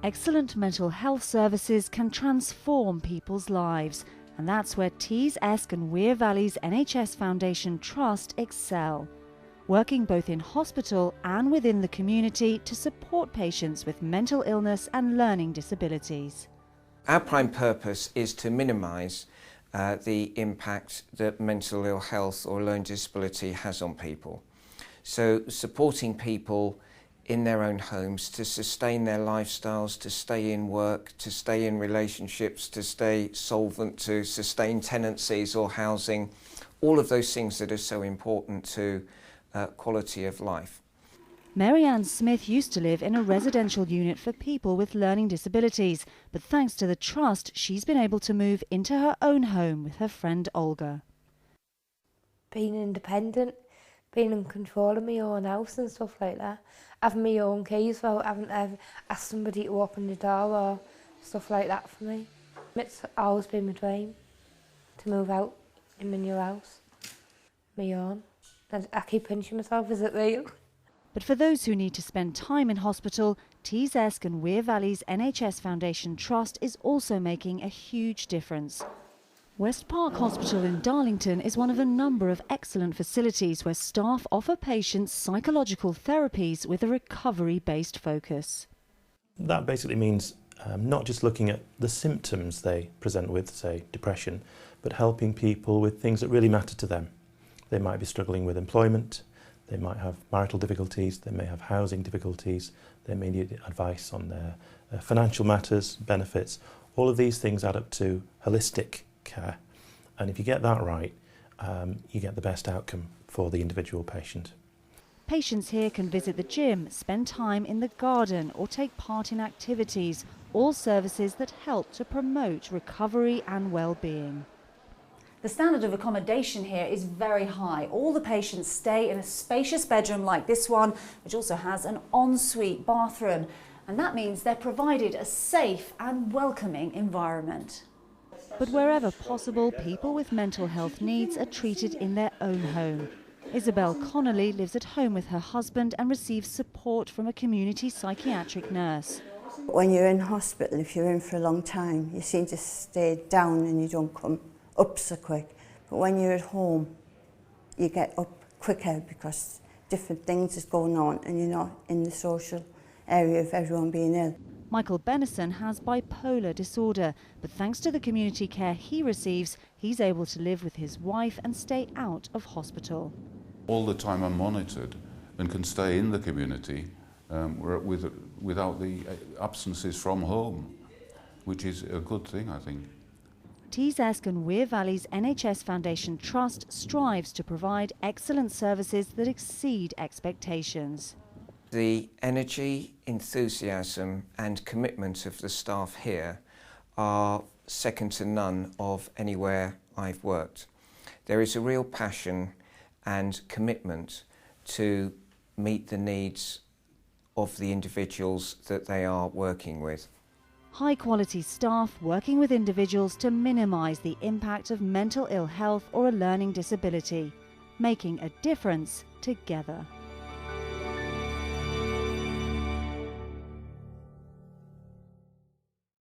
Excellent mental health services can transform people's lives, and that's where Tees, Esk and Wear Valley's NHS Foundation Trust excel, working both in hospital and within the community to support patients with mental illness and learning disabilities. Our prime purpose is to minimise the impact that mental ill health or learning disability has on people. So supporting people in their own homes to sustain their lifestyles, to stay in work, to stay in relationships, to stay solvent, to sustain tenancies or housing, all of those things that are so important to quality of life. Mary Ann Smith used to live in a residential unit for people with learning disabilities, but thanks to the trust, she's been able to move into her own home with her friend Olga. Being independent, being in control of my own house and stuff like that, having my own keys without having to ask somebody to open the door or stuff like that for me. It's always been my dream to move out in my new house, my own. And I keep pinching myself, is it real? But for those who need to spend time in hospital, Tees, Esk and Wear Valley's NHS Foundation Trust is also making a huge difference. West Park Hospital in Darlington is one of a number of excellent facilities where staff offer patients psychological therapies with a recovery-based focus. That basically means not just looking at the symptoms they present with, say depression, but helping people with things that really matter to them. They might be struggling with employment, they might have marital difficulties, they may have housing difficulties, they may need advice on their financial matters, benefits. All of these things add up to holistic care, and if you get that right, you get the best outcome for the individual patient. Patients here can visit the gym, spend time in the garden or take part in activities, all services that help to promote recovery and well-being. The standard of accommodation here is very high. All the patients stay in a spacious bedroom like this one, which also has an ensuite bathroom, and that means they're provided a safe and welcoming environment. But wherever possible, people with mental health needs are treated in their own home. Isabelle Connelly lives at home with her husband and receives support from a community psychiatric nurse. When you're in hospital, if you're in for a long time, you seem to stay down and you don't come up so quick. But when you're at home, you get up quicker because different things is going on and you're not in the social area of everyone being ill. Michael Bennison has bipolar disorder, but thanks to the community care he receives, he's able to live with his wife and stay out of hospital. All the time I'm monitored and can stay in the community without the absences from home, which is a good thing, I think. Tees, Esk and Wear Valley's NHS Foundation Trust strives to provide excellent services that exceed expectations. The energy, enthusiasm and commitment of the staff here are second to none of anywhere I've worked. There is a real passion and commitment to meet the needs of the individuals that they are working with. High-quality staff working with individuals to minimise the impact of mental ill health or a learning disability, making a difference together.